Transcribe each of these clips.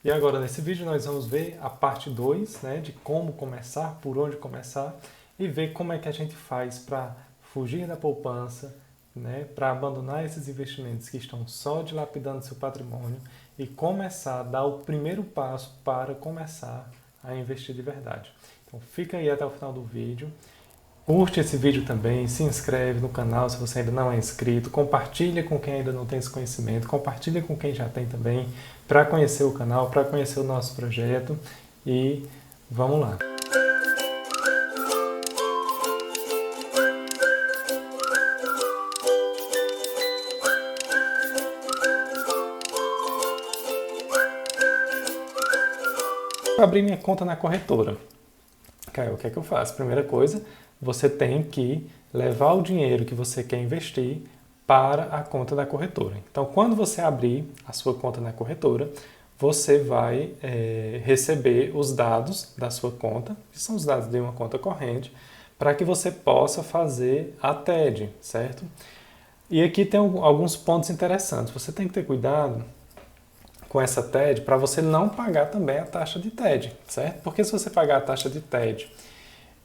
E agora nesse vídeo nós vamos ver a parte 2, né, de como começar, por onde começar e ver como é que a gente faz para fugir da poupança, né, para abandonar esses investimentos que estão só dilapidando seu patrimônio e começar a dar o primeiro passo para começar a investir de verdade. Então fica aí até o final do vídeo. Curte esse vídeo também, se inscreve no canal se você ainda não é inscrito, compartilha com quem ainda não tem esse conhecimento, compartilha com quem já tem também, para conhecer o canal, para conhecer o nosso projeto e vamos lá. Para abrir minha conta na corretora, o que é que eu faço? Primeira coisa, você tem que levar o dinheiro que você quer investir para a conta da corretora. Então, quando você abrir a sua conta na corretora, você vai receber os dados da sua conta, que são os dados de uma conta corrente, para que você possa fazer a TED, certo? E aqui tem alguns pontos interessantes. Você tem que ter cuidado com essa TED para você não pagar também a taxa de TED, certo? Porque se você pagar a taxa de TED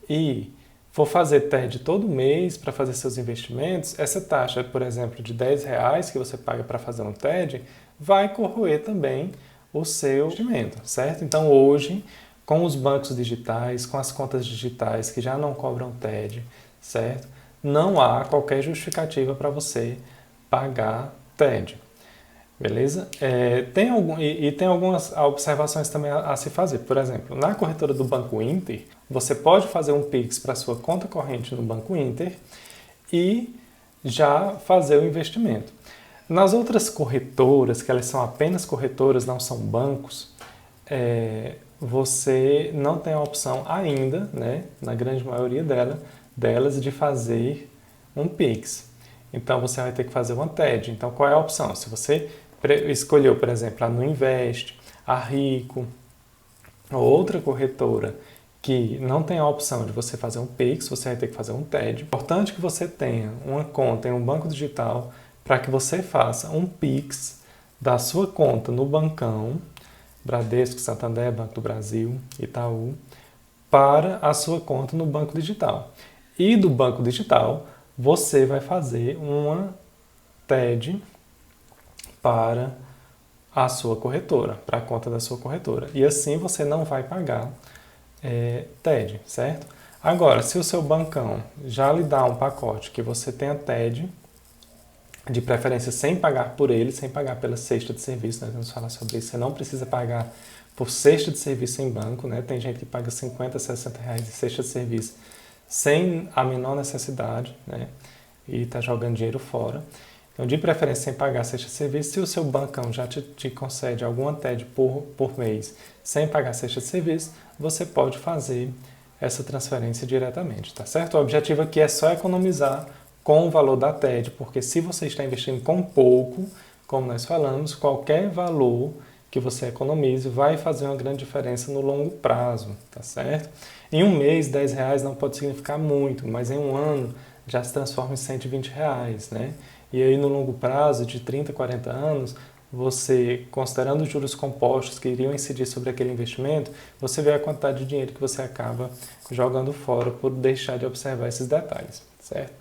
e for fazer TED todo mês para fazer seus investimentos, essa taxa, por exemplo, de R$10 que você paga para fazer um TED, vai corroer também o seu investimento, certo? Então hoje, com os bancos digitais, com as contas digitais que já não cobram TED, certo? Não há qualquer justificativa para você pagar TED. Beleza? Tem algumas observações também a se fazer. Por exemplo, na corretora do Banco Inter, você pode fazer um Pix para sua conta corrente no Banco Inter e já fazer o investimento. Nas outras corretoras, que elas são apenas corretoras, não são bancos, você não tem a opção ainda, né, na grande maioria delas, de fazer um Pix. Então você vai ter que fazer uma TED. Então qual é a opção? Se você escolheu, por exemplo, a Nuinvest, a Rico ou outra corretora que não tem a opção de você fazer um Pix, você vai ter que fazer um TED. É importante que você tenha uma conta em um banco digital para que você faça um Pix da sua conta no bancão, Bradesco, Santander, Banco do Brasil, Itaú, para a sua conta no banco digital. E do banco digital, você vai fazer uma TED para a sua corretora, para a conta da sua corretora. E assim você não vai pagar TED, certo? Agora, se o seu bancão já lhe dá um pacote que você tenha TED, de preferência sem pagar por ele, sem pagar pela cesta de serviço, nós vamos falar sobre isso, você não precisa pagar por cesta de serviço em banco, né? Tem gente que paga R$50, R$60 de cesta de serviço sem a menor necessidade, né? E está jogando dinheiro fora. Então, de preferência, sem pagar a cesta de serviço, se o seu bancão já te concede alguma TED por mês sem pagar a cesta de serviço, você pode fazer essa transferência diretamente, tá certo? O objetivo aqui é só economizar com o valor da TED, porque se você está investindo com pouco, como nós falamos, qualquer valor que você economize vai fazer uma grande diferença no longo prazo, tá certo? Em um mês, R$10 não pode significar muito, mas em um ano já se transforma em R$120, né? E aí no longo prazo, de 30, 40 anos, você, considerando os juros compostos que iriam incidir sobre aquele investimento, você vê a quantidade de dinheiro que você acaba jogando fora por deixar de observar esses detalhes, certo?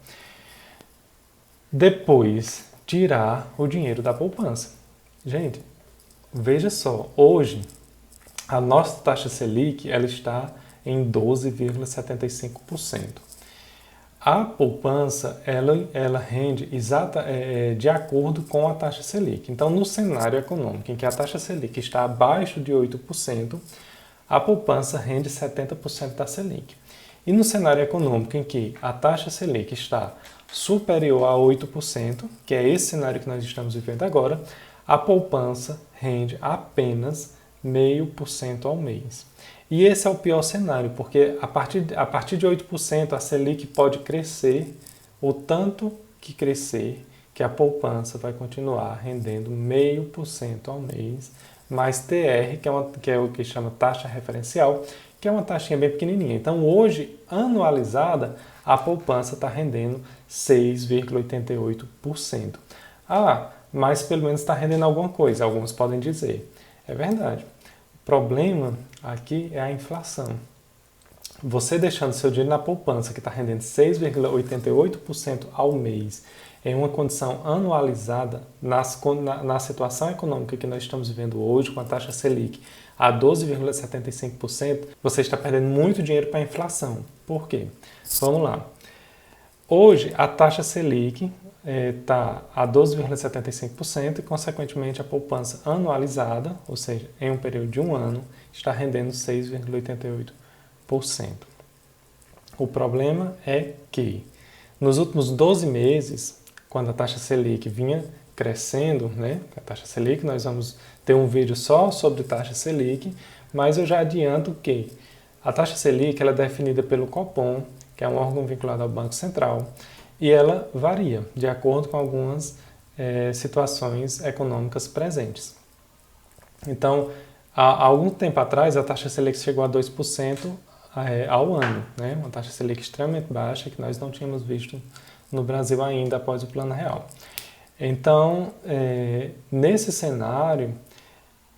Depois, tirar o dinheiro da poupança. Gente, veja só, hoje a nossa taxa Selic ela está em 12,75%. A poupança ela rende de acordo com a taxa Selic. Então, no cenário econômico em que a taxa Selic está abaixo de 8%, a poupança rende 70% da Selic. E no cenário econômico em que a taxa Selic está superior a 8%, que é esse cenário que nós estamos vivendo agora, a poupança rende apenas 0,5% ao mês. E esse é o pior cenário, porque a partir de 8% a Selic pode crescer o tanto que crescer, que a poupança vai continuar rendendo 0,5% ao mês, mais TR, que é o que chama taxa referencial, que é uma taxinha bem pequenininha. Então hoje, anualizada, a poupança está rendendo 6,88%. Ah, mas pelo menos está rendendo alguma coisa, alguns podem dizer. É verdade. problema aqui é a inflação. Você deixando seu dinheiro na poupança, que está rendendo 6,88% ao mês, em uma condição anualizada, na situação econômica que nós estamos vivendo hoje, com a taxa Selic a 12,75%, você está perdendo muito dinheiro para a inflação. Por quê? Vamos lá. Hoje, a taxa Selic está a 12,75% e, consequentemente, a poupança anualizada, ou seja, em um período de um ano, está rendendo 6,88%. O problema é que, nos últimos 12 meses, quando a taxa Selic vinha crescendo, né? A taxa Selic, nós vamos ter um vídeo só sobre taxa Selic, mas eu já adianto que a taxa Selic ela é definida pelo Copom, que é um órgão vinculado ao Banco Central, e ela varia de acordo com algumas situações econômicas presentes. Então, há algum tempo atrás, a taxa Selic chegou a 2% ao ano, né? Uma taxa Selic extremamente baixa que nós não tínhamos visto no Brasil ainda após o Plano Real. Então, nesse cenário,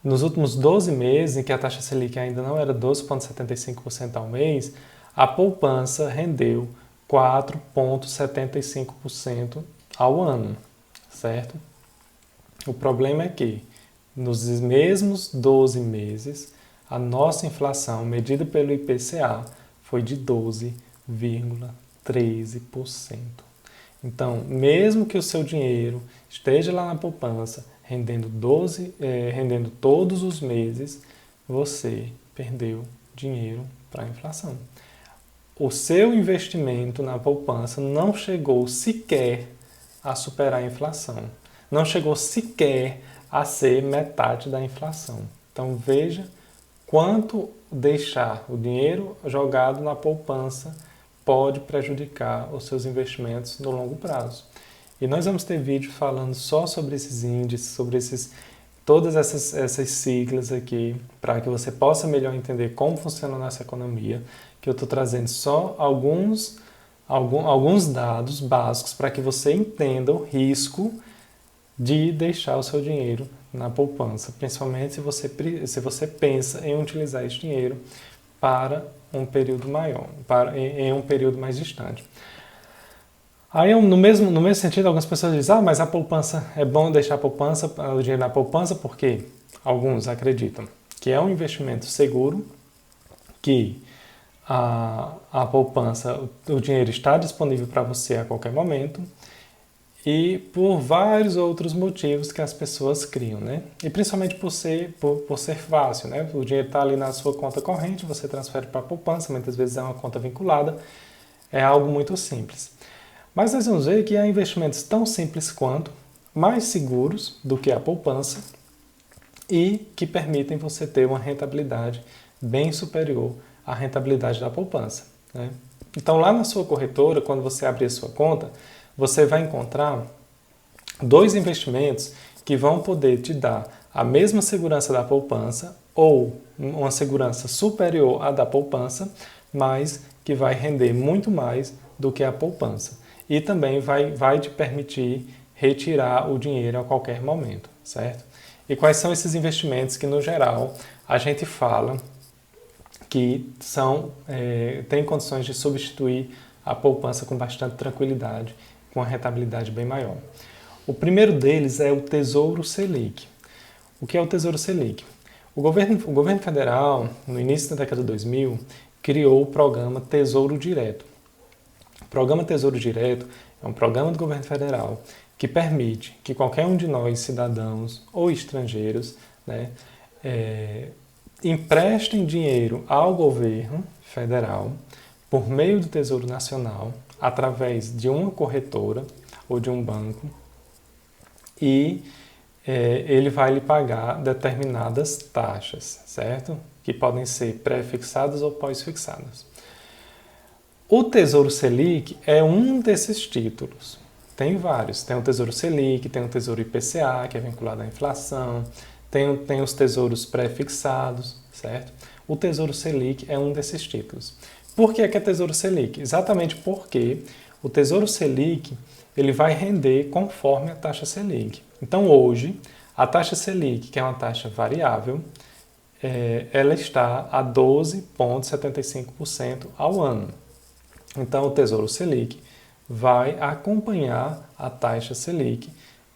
nos últimos 12 meses, em que a taxa Selic ainda não era 12,75% ao mês, a poupança rendeu 4,75% ao ano, certo? O problema é que, nos mesmos 12 meses, a nossa inflação, medida pelo IPCA, foi de 12,13%. Então, mesmo que o seu dinheiro esteja lá na poupança, rendendo todos os meses, você perdeu dinheiro para a inflação. O seu investimento na poupança não chegou sequer a superar a inflação. Não chegou sequer a ser metade da inflação. Então, veja quanto deixar o dinheiro jogado na poupança pode prejudicar os seus investimentos no longo prazo. E nós vamos ter vídeo falando só sobre esses índices, sobre todas essas siglas aqui, para que você possa melhor entender como funciona a nossa economia, que eu estou trazendo só alguns dados básicos para que você entenda o risco de deixar o seu dinheiro na poupança, principalmente se você pensa em utilizar esse dinheiro para um período maior, em um período mais distante. Aí, no mesmo sentido, algumas pessoas dizem, mas a poupança, é bom deixar o dinheiro na poupança porque alguns acreditam que é um investimento seguro, que a poupança, o dinheiro está disponível para você a qualquer momento, e por vários outros motivos que as pessoas criam, né? E principalmente por ser fácil, né? O dinheiro está ali na sua conta corrente, você transfere para a poupança, muitas vezes é uma conta vinculada, é algo muito simples. Mas nós vamos ver que há investimentos tão simples quanto, mais seguros do que a poupança e que permitem você ter uma rentabilidade bem superior à rentabilidade da poupança, né? Então, lá na sua corretora, quando você abrir a sua conta, você vai encontrar dois investimentos que vão poder te dar a mesma segurança da poupança ou uma segurança superior à da poupança, mas que vai render muito mais do que a poupança. E também vai te permitir retirar o dinheiro a qualquer momento, certo? E quais são esses investimentos que, no geral, a gente fala que têm condições de substituir a poupança com bastante tranquilidade, com uma rentabilidade bem maior. O primeiro deles é o Tesouro Selic. O que é o Tesouro Selic? O governo federal, no início da década de 2000, criou o programa Tesouro Direto. O programa Tesouro Direto é um programa do governo federal que permite que qualquer um de nós, cidadãos ou estrangeiros, né, emprestem dinheiro ao governo federal por meio do Tesouro Nacional, através de uma corretora ou de um banco, e ele vai lhe pagar determinadas taxas, certo? Que podem ser pré-fixadas ou pós-fixadas. O Tesouro Selic é um desses títulos. Tem vários. Tem o Tesouro Selic, tem o Tesouro IPCA, que é vinculado à inflação, tem os tesouros pré-fixados, certo? O Tesouro Selic é um desses títulos. Por que é Tesouro Selic? Exatamente porque o Tesouro Selic ele vai render conforme a taxa Selic. Então, hoje, a taxa Selic, que é uma taxa variável, ela está a 12,75% ao ano. Então, o Tesouro Selic vai acompanhar a taxa Selic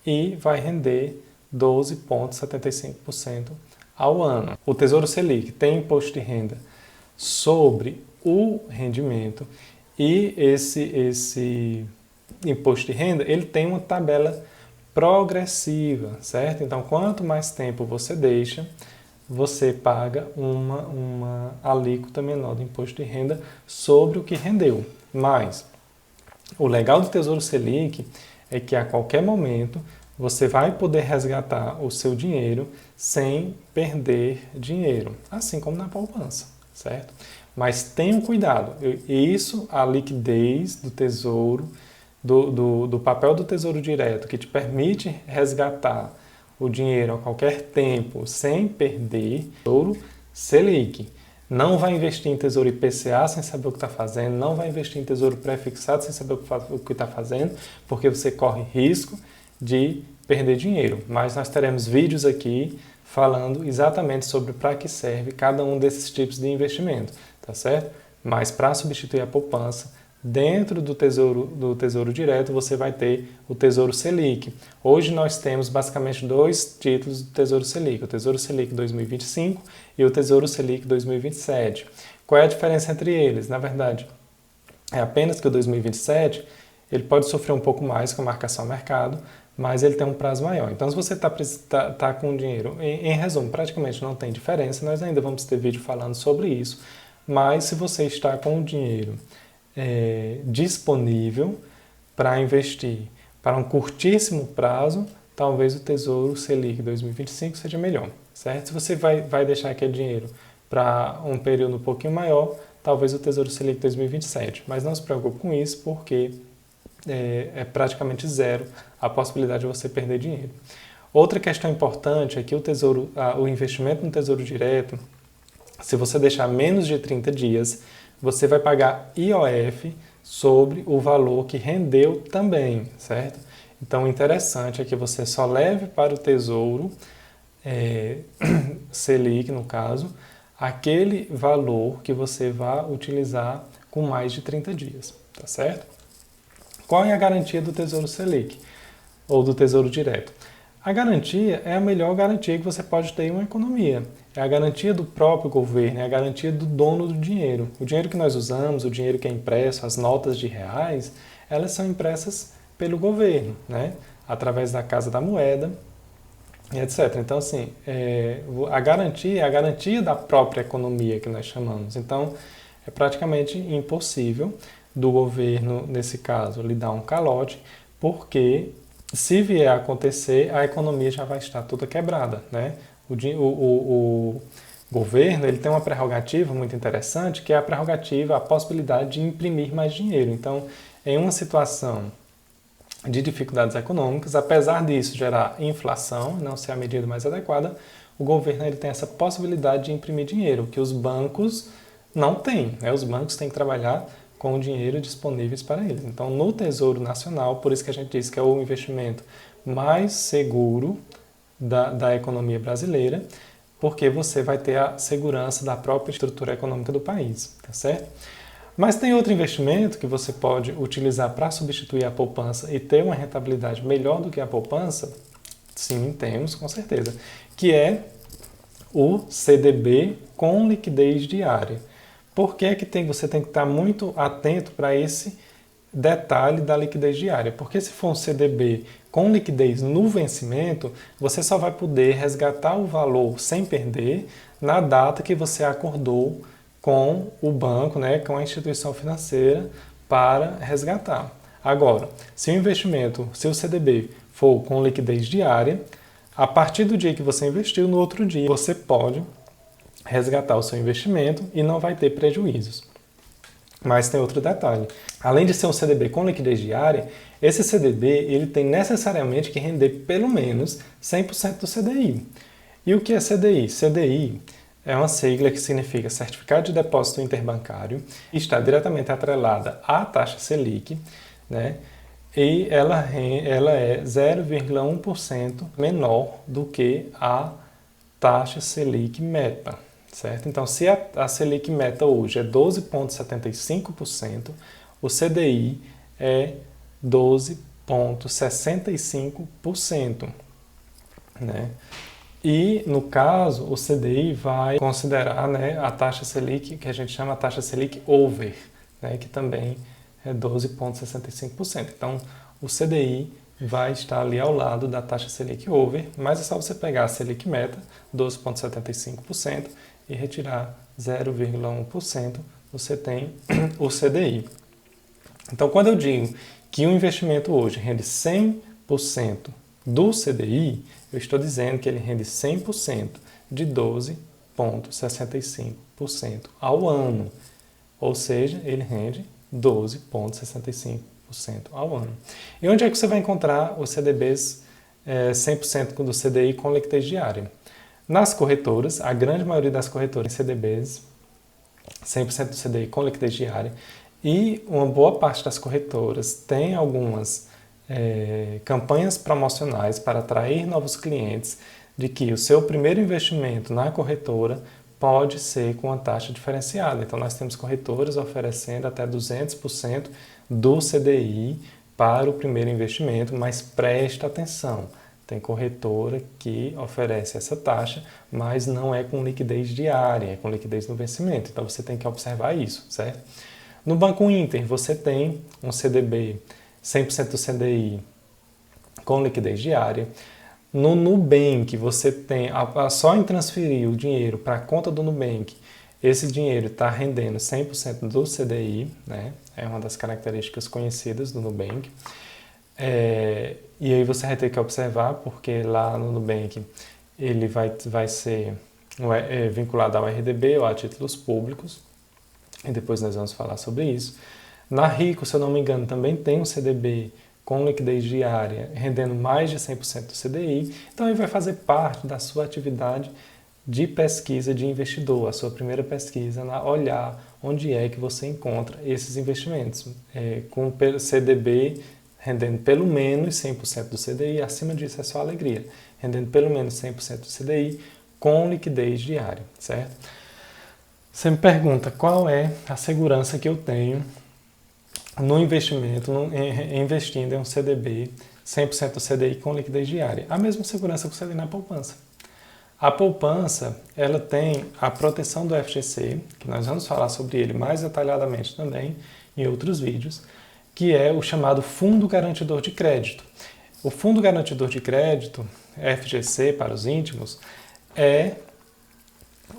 e vai render 12,75% ao ano. O Tesouro Selic tem imposto de renda sobre o rendimento e esse imposto de renda ele tem uma tabela progressiva, certo? Então, quanto mais tempo você deixa, você paga uma alíquota menor do imposto de renda sobre o que rendeu. Mas o legal do Tesouro Selic é que a qualquer momento você vai poder resgatar o seu dinheiro sem perder dinheiro, assim como na poupança, certo? Mas tenham cuidado, isso, a liquidez do tesouro, do papel do Tesouro Direto, que te permite resgatar o dinheiro a qualquer tempo sem perder, Tesouro Selic. Não vai investir em Tesouro IPCA sem saber o que está fazendo, não vai investir em Tesouro pré-fixado sem saber o que está fazendo, porque você corre risco de perder dinheiro. Mas nós teremos vídeos aqui falando exatamente sobre para que serve cada um desses tipos de investimento, tá certo? Mas para substituir a poupança, dentro do Tesouro Direto, você vai ter o Tesouro Selic. Hoje nós temos basicamente dois títulos do Tesouro Selic, o Tesouro Selic 2025 e o Tesouro Selic 2027. Qual é a diferença entre eles? Na verdade, é apenas que o 2027 ele pode sofrer um pouco mais com a marcação ao mercado, mas ele tem um prazo maior. Então, se você tá com dinheiro, em resumo, praticamente não tem diferença, nós ainda vamos ter vídeo falando sobre isso, mas se você está com o dinheiro disponível para investir para um curtíssimo prazo, talvez o Tesouro Selic 2025 seja melhor, certo? Se você vai deixar aquele dinheiro para um período um pouquinho maior, talvez o Tesouro Selic 2027, mas não se preocupe com isso, porque é praticamente zero a possibilidade de você perder dinheiro. Outra questão importante é que o investimento no Tesouro Direto, se você deixar menos de 30 dias, você vai pagar IOF sobre o valor que rendeu também, certo? Então, o interessante é que você só leve para o Tesouro Selic, no caso, aquele valor que você vai utilizar com mais de 30 dias, tá certo? Qual é a garantia do Tesouro Selic ou do Tesouro Direto? A garantia é a melhor garantia que você pode ter em uma economia. É a garantia do próprio governo, é a garantia do dono do dinheiro. O dinheiro que nós usamos, o dinheiro que é impresso, as notas de reais, elas são impressas pelo governo, né? Através da Casa da Moeda, etc. Então, assim, a garantia é a garantia da própria economia que nós chamamos. Então, é praticamente impossível do governo, nesse caso, lhe dar um calote, porque se vier a acontecer, a economia já vai estar toda quebrada, né? O governo ele tem uma prerrogativa muito interessante, que é a possibilidade de imprimir mais dinheiro. Então, em uma situação de dificuldades econômicas, apesar disso gerar inflação, não ser a medida mais adequada, o governo ele tem essa possibilidade de imprimir dinheiro, que os bancos não têm, né? Os bancos têm que trabalhar com o dinheiro disponíveis para eles. Então, no Tesouro Nacional, por isso que a gente diz que é o investimento mais seguro da economia brasileira, porque você vai ter a segurança da própria estrutura econômica do país, tá certo? Mas tem outro investimento que você pode utilizar para substituir a poupança e ter uma rentabilidade melhor do que a poupança? Sim, temos, com certeza, que é o CDB com liquidez diária. Por que você tem que estar muito atento para esse detalhe da liquidez diária? Porque se for um CDB com liquidez no vencimento, você só vai poder resgatar o valor sem perder na data que você acordou com o banco, né, com a instituição financeira para resgatar. Agora, se o CDB for com liquidez diária, a partir do dia que você investiu, no outro dia você pode resgatar o seu investimento e não vai ter prejuízos. Mas tem outro detalhe. Além de ser um CDB com liquidez diária, esse CDB ele tem necessariamente que render pelo menos 100% do CDI. E o que é CDI? CDI é uma sigla que significa Certificado de Depósito Interbancário e está diretamente atrelada à taxa Selic, né? E ela é 0,1% menor do que a taxa Selic meta, certo? Então, se a Selic meta hoje é 12,75%, o CDI é 12,65%, né? E, no caso, o CDI vai considerar, né, a taxa Selic, que a gente chama a taxa Selic over, né, que também é 12,65%. Então, o CDI vai estar ali ao lado da taxa Selic over, mas é só você pegar a Selic meta, 12,75%, e retirar 0,1%, você tem o CDI. Então, quando eu digo que um investimento hoje rende 100% do CDI, eu estou dizendo que ele rende 100% de 12,65% ao ano. Ou seja, ele rende 12,65% ao ano. E onde é que você vai encontrar os CDBs 100% do CDI com liquidez diária? Nas corretoras, a grande maioria das corretoras CDBs 100% do CDI com liquidez diária, e uma boa parte das corretoras tem algumas campanhas promocionais para atrair novos clientes, de que o seu primeiro investimento na corretora pode ser com uma taxa diferenciada. Então, nós temos corretoras oferecendo até 200% do CDI para o primeiro investimento, mas presta atenção. Tem corretora que oferece essa taxa, mas não é com liquidez diária, é com liquidez no vencimento. Então, você tem que observar isso, certo? No Banco Inter, você tem um CDB 100% do CDI com liquidez diária. No Nubank, você tem, só em transferir o dinheiro para a conta do Nubank, esse dinheiro está rendendo 100% do CDI, né? É uma das características conhecidas do Nubank. E aí você vai ter que observar, porque lá no Nubank ele vai ser vinculado ao RDB ou a títulos públicos, e depois nós vamos falar sobre isso. Na Rico, se eu não me engano, também tem um CDB com liquidez diária, rendendo mais de 100% do CDI, então ele vai fazer parte da sua atividade de pesquisa de investidor, a sua primeira pesquisa, olhar onde é que você encontra esses investimentos, com CDB rendendo pelo menos 100% do CDI, acima disso é só alegria, rendendo pelo menos 100% do CDI com liquidez diária, certo? Você me pergunta qual é a segurança que eu tenho no investimento, investindo em um CDB 100% do CDI com liquidez diária. A mesma segurança que você tem na poupança. A poupança, ela tem a proteção do FGC, que nós vamos falar sobre ele mais detalhadamente também em outros vídeos, que é o chamado Fundo Garantidor de Crédito. O Fundo Garantidor de Crédito, FGC para os íntimos, é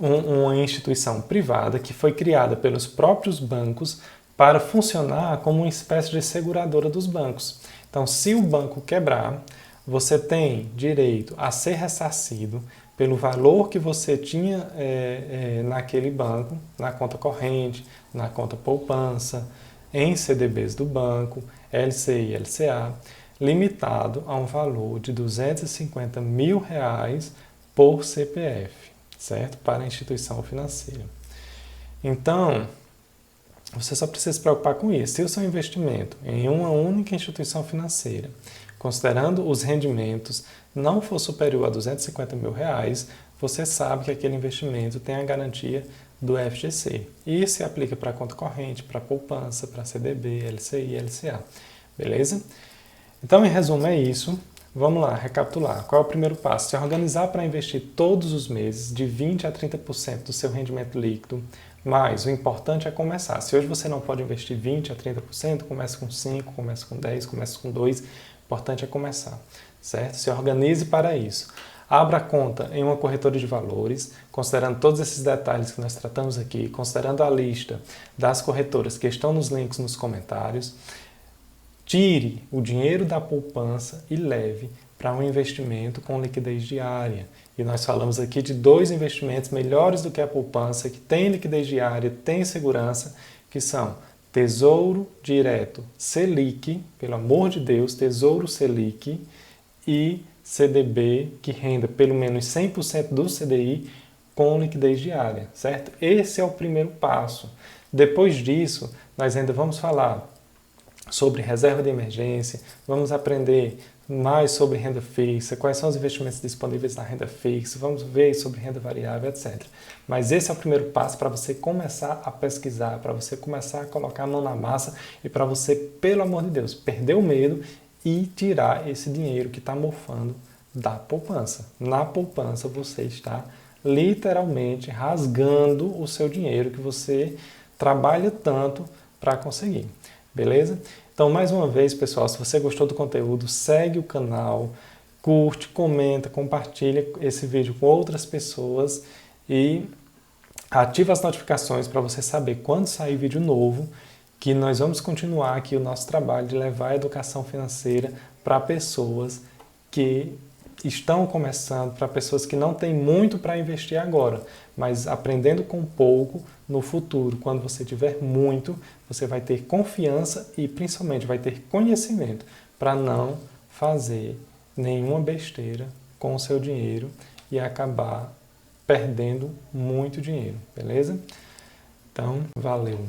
uma instituição privada que foi criada pelos próprios bancos para funcionar como uma espécie de seguradora dos bancos. Então, se o banco quebrar, você tem direito a ser ressarcido pelo valor que você tinha naquele banco, na conta corrente, na conta poupança, em CDBs do banco, LCI e LCA, limitado a um valor de R$250 mil por CPF, certo? Para a instituição financeira. Então, você só precisa se preocupar com isso. Se o seu investimento em uma única instituição financeira, considerando os rendimentos, não for superior a R$250 mil, você sabe que aquele investimento tem a garantia do FGC. E isso se aplica para a conta corrente, para a poupança, para CDB, LCI e LCA. Beleza? Então, em resumo, é isso. Vamos lá, recapitular. Qual é o primeiro passo? Se organizar para investir todos os meses de 20% a 30% do seu rendimento líquido, mas o importante é começar. Se hoje você não pode investir 20% a 30%, comece com 5%, comece com 10%, comece com 2%. O importante é começar, certo? Se organize para isso. Abra conta em uma corretora de valores, considerando todos esses detalhes que nós tratamos aqui, considerando a lista das corretoras que estão nos links nos comentários. Tire o dinheiro da poupança e leve para um investimento com liquidez diária. E nós falamos aqui de 2 investimentos melhores do que a poupança, que tem liquidez diária, tem segurança, que são Tesouro Direto Selic, pelo amor de Deus, Tesouro Selic, e CDB, que renda pelo menos 100% do CDI com liquidez diária, certo? Esse é o primeiro passo. Depois disso, nós ainda vamos falar sobre reserva de emergência, vamos aprender mais sobre renda fixa, quais são os investimentos disponíveis na renda fixa, vamos ver sobre renda variável, etc. Mas esse é o primeiro passo para você começar a pesquisar, para você começar a colocar a mão na massa e para você, pelo amor de Deus, perder o medo e tirar esse dinheiro que está mofando da poupança. Na poupança você está literalmente rasgando o seu dinheiro que você trabalha tanto para conseguir. Beleza? Então, mais uma vez, pessoal, se você gostou do conteúdo, segue o canal, curte, comenta, compartilha esse vídeo com outras pessoas e ativa as notificações para você saber quando sair vídeo novo, que nós vamos continuar aqui o nosso trabalho de levar a educação financeira para pessoas que estão começando, para pessoas que não têm muito para investir agora, mas aprendendo com pouco no futuro, quando você tiver muito, você vai ter confiança e principalmente vai ter conhecimento para não fazer nenhuma besteira com o seu dinheiro e acabar perdendo muito dinheiro, beleza? Então, valeu!